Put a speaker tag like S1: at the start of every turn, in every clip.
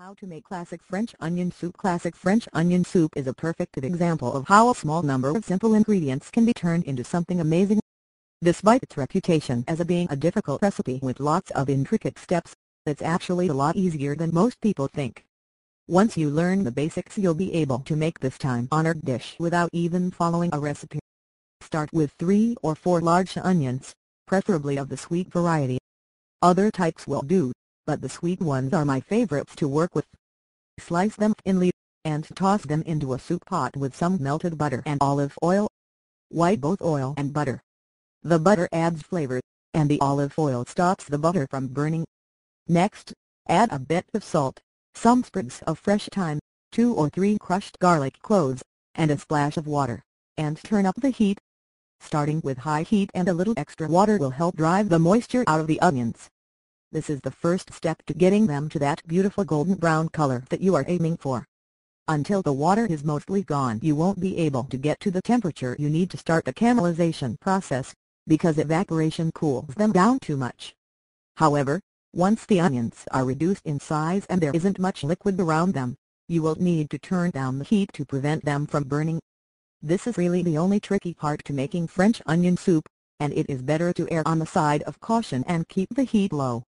S1: How to make classic French onion soup. Classic French onion soup is a perfect example of how a small number of simple ingredients can be turned into something amazing. Despite its reputation as being a difficult recipe with lots of intricate steps, it's actually a lot easier than most people think. Once you learn the basics, you'll be able to make this time-honored dish without even following a recipe. Start with 3 or 4 large onions, preferably of the sweet variety. Other types will do, but the sweet ones are my favorites to work with. Slice them thinly, and toss them into a soup pot with some melted butter and olive oil. White both oil and butter. The butter adds flavor, and the olive oil stops the butter from burning. Next, add a bit of salt, some sprigs of fresh thyme, 2 or 3 crushed garlic cloves, and a splash of water, and turn up the heat. Starting with high heat and a little extra water will help drive the moisture out of the onions. This is the first step to getting them to that beautiful golden brown color that you are aiming for. Until the water is mostly gone, you won't be able to get to the temperature you need to start the caramelization process, because evaporation cools them down too much. However, once the onions are reduced in size and there isn't much liquid around them, you will need to turn down the heat to prevent them from burning. This is really the only tricky part to making French onion soup, and it is better to err on the side of caution and keep the heat low.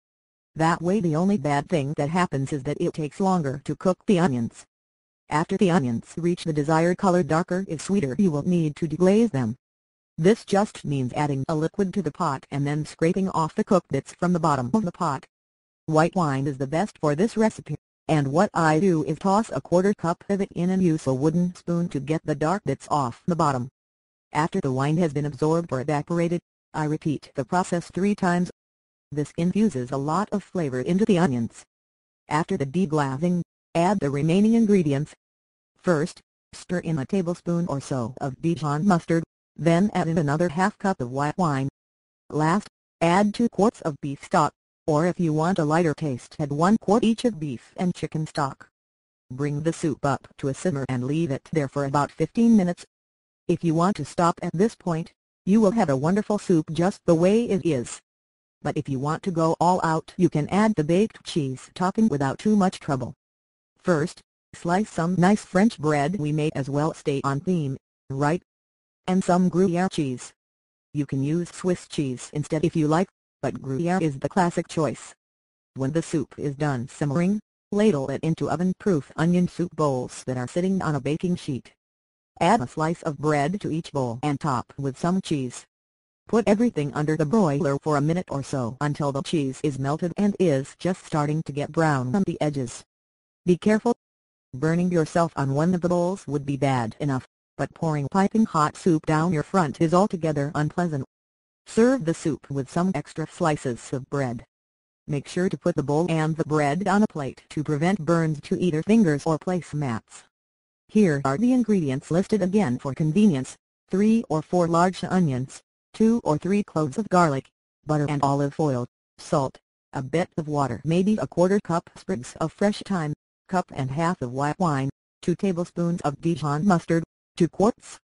S1: That way the only bad thing that happens is that it takes longer to cook the onions. After the onions reach the desired color, darker is sweeter, you will need to deglaze them. This just means adding a liquid to the pot and then scraping off the cooked bits from the bottom of the pot. White wine is the best for this recipe, and what I do is toss a 1/4 cup of it in and use a wooden spoon to get the dark bits off the bottom. After the wine has been absorbed or evaporated, I repeat the process 3 times. This infuses a lot of flavor into the onions. After the deglazing, add the remaining ingredients. First, stir in a tablespoon or so of Dijon mustard, then add in another 1/2 cup of white wine. Last, add 2 quarts of beef stock, or if you want a lighter taste, add 1 quart each of beef and chicken stock. Bring the soup up to a simmer and leave it there for about 15 minutes. If you want to stop at this point, you will have a wonderful soup just the way it is. But if you want to go all out, you can add the baked cheese topping without too much trouble. First, slice some nice French bread. We may as well stay on theme, right? And some Gruyere cheese. You can use Swiss cheese instead if you like, but Gruyere is the classic choice. When the soup is done simmering, ladle it into oven-proof onion soup bowls that are sitting on a baking sheet. Add a slice of bread to each bowl and top with some cheese. Put everything under the broiler for a minute or so until the cheese is melted and is just starting to get brown on the edges. Be careful. Burning yourself on one of the bowls would be bad enough, but pouring piping hot soup down your front is altogether unpleasant. Serve the soup with some extra slices of bread. Make sure to put the bowl and the bread on a plate to prevent burns to either fingers or placemats. Here are the ingredients listed again for convenience: 3 or 4 large onions, 2 or 3 cloves of garlic, butter and olive oil, salt, a bit of water, maybe a 1/4 cup sprigs of fresh thyme, 1.5 cups of white wine, 2 tablespoons of Dijon mustard, 2 quarts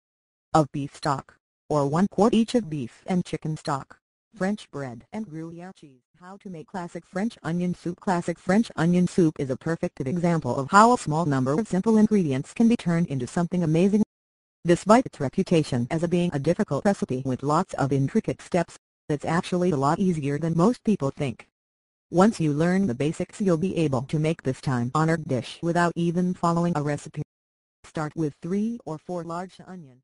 S1: of beef stock, or 1 quart each of beef and chicken stock, French bread and Gruyere cheese. How to make classic French onion soup. Classic French onion soup is a perfect example of how a small number of simple ingredients can be turned into something amazing. Despite its reputation as being a difficult recipe with lots of intricate steps, it's actually a lot easier than most people think. Once you learn the basics, you'll be able to make this time-honored dish without even following a recipe. Start with 3 or 4 large onions.